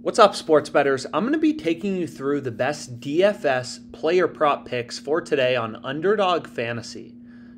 What's up, sports bettors? I'm going to be taking you through the best DFS player prop picks for today on Underdog Fantasy.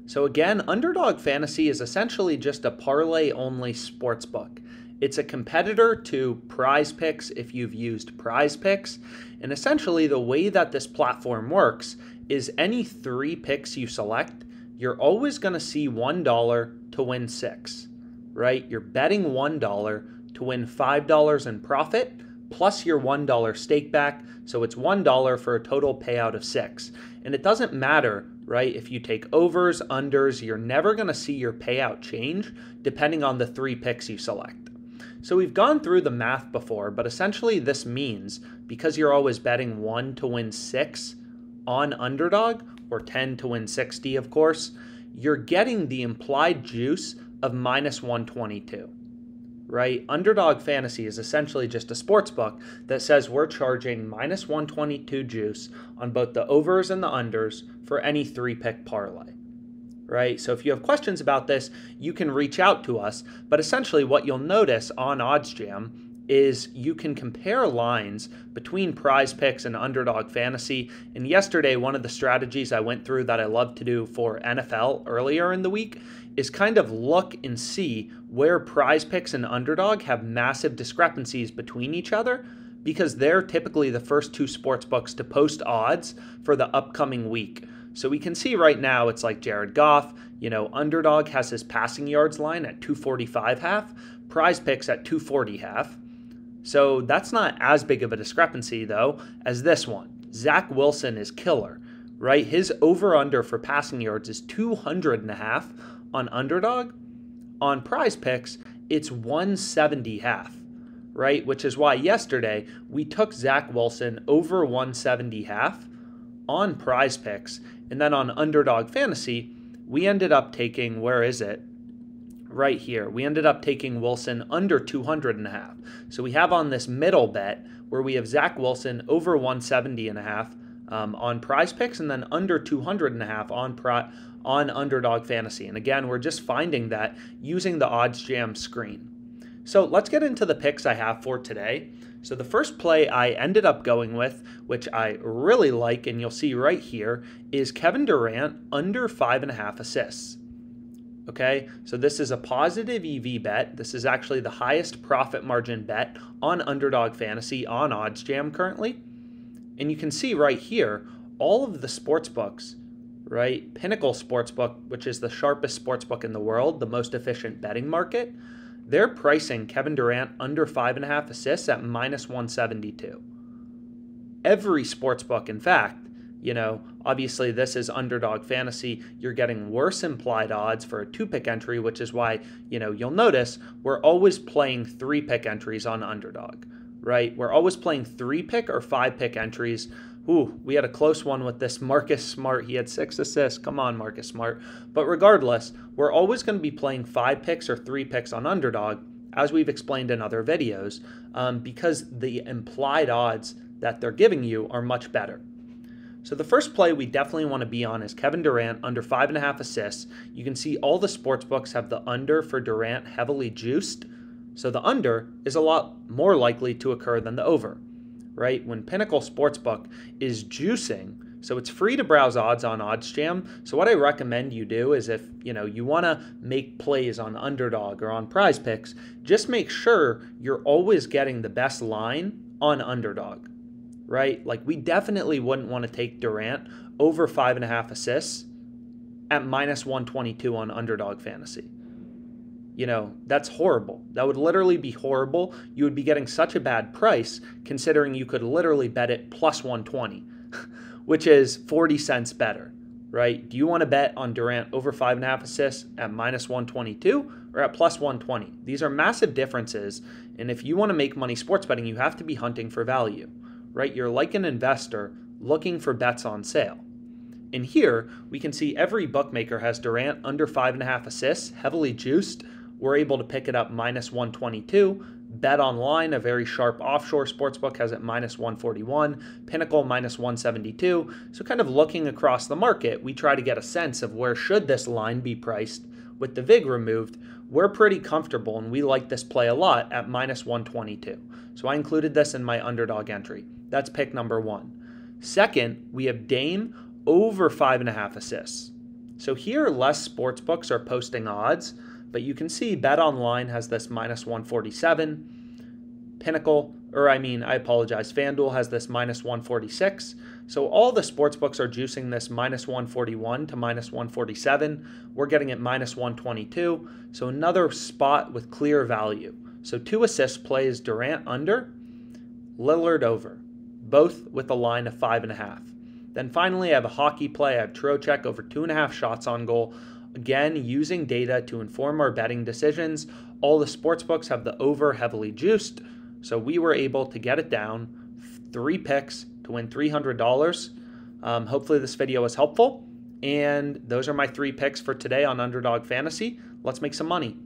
So again, Underdog Fantasy is essentially just a parlay-only sportsbook. It's a competitor to PrizePicks if you've used PrizePicks, and essentially the way that this platform works is any 3 picks you select, you're always going to see $1 to win 6, right? You're betting $1 to win $5 in profit, plus your $1 stake back, so it's $1 for a total payout of 6. And it doesn't matter, right, if you take overs, unders, you're never going to see your payout change depending on the 3 picks you select. So we've gone through the math before, but essentially this means because you're always betting 1 to win 6 on Underdog, or 10 to win 60, of course, you're getting the implied juice of minus 122. Right? Underdog Fantasy is essentially just a sports book that says we're charging minus 122 juice on both the overs and the unders for any 3-pick parlay. Right? So if you have questions about this, you can reach out to us. But essentially what you'll notice on OddsJam is you can compare lines between PrizePicks and Underdog Fantasy. And yesterday, one of the strategies I went through that I love to do for NFL earlier in the week is kind of look and see where PrizePicks and Underdog have massive discrepancies between each other, because they're typically the first 2 sports books to post odds for the upcoming week. So we can see right now it's like Jared Goff, Underdog has his passing yards line at 245 half, PrizePicks at 240 half. So that's not as big of a discrepancy though as this one. Zach Wilson is killer, right? His over-under for passing yards is 200.5 on Underdog. On PrizePicks, it's 170.5, right? Which is why yesterday we took Zach Wilson over 170.5 on PrizePicks, and then on Underdog Fantasy, we ended up taking, where is it? Right here. We ended up taking Wilson under 200.5. So we have on this middle bet where we have Zach Wilson over 170.5 on PrizePicks, and then under 200.5 on Underdog Fantasy. And again, we're just finding that using the OddsJam screen. So let's get into the picks I have for today. So the first play I ended up going with, which I really like, and you'll see right here, is Kevin Durant under 5.5 assists. Okay, so this is a positive EV bet. This is actually the highest profit margin bet on Underdog Fantasy on OddsJam currently. And you can see right here, all of the sports books, right? Pinnacle Sportsbook, which is the sharpest sportsbook in the world, the most efficient betting market, they're pricing Kevin Durant under 5.5 assists at minus 172. Every sportsbook, in fact, obviously this is Underdog Fantasy. You're getting worse implied odds for a 2-pick entry, which is why, you'll notice we're always playing 3-pick entries on Underdog, right? We're always playing 3-pick or 5-pick entries. Ooh, we had a close one with this Marcus Smart. He had 6 assists. Come on, Marcus Smart. But regardless, we're always going to be playing 5 picks or 3 picks on Underdog, as we've explained in other videos, because the implied odds that they're giving you are much better. So the first play we definitely want to be on is Kevin Durant under 5.5 assists. You can see all the sports books have the under for Durant heavily juiced. So the under is a lot more likely to occur than the over, right? When Pinnacle Sportsbook is juicing, so it's free to browse odds on OddsJam. So what I recommend you do is if you want to make plays on Underdog or on PrizePicks, just make sure you're always getting the best line on Underdog. Right? Like, we definitely wouldn't want to take Durant over 5.5 assists at minus 122 on Underdog Fantasy. That's horrible. That would literally be horrible. You would be getting such a bad price considering you could literally bet it plus 120, which is 40 cents better, right? Do you want to bet on Durant over 5.5 assists at minus 122 or at plus 120? These are massive differences. And if you want to make money sports betting, you have to be hunting for value. Right? You're like an investor looking for bets on sale. And here we can see every bookmaker has Durant under 5.5 assists, heavily juiced. We're able to pick it up minus 122. Bet Online, a very sharp offshore sportsbook, has it minus 141. Pinnacle minus 172. So kind of looking across the market, we try to get a sense of where should this line be priced with the VIG removed, we're pretty comfortable and we like this play a lot at minus 122. So I included this in my underdog entry. That's pick number 1. Second, we have Dame over 5.5 assists. So here, less sportsbooks are posting odds, but you can see BetOnline has this minus 147. FanDuel has this minus 146. So all the sportsbooks are juicing this minus 141 to minus 147. We're getting it minus 122. So another spot with clear value. So 2 assist plays, Durant under, Lillard over, both with a line of 5.5. Then finally, I have a hockey play. I have Trocheck over 2.5 shots on goal. Again, using data to inform our betting decisions. All the sportsbooks have the over heavily juiced. So we were able to get it down, 3 picks to win $300. Hopefully this video was helpful. And those are my 3 picks for today on Underdog Fantasy. Let's make some money.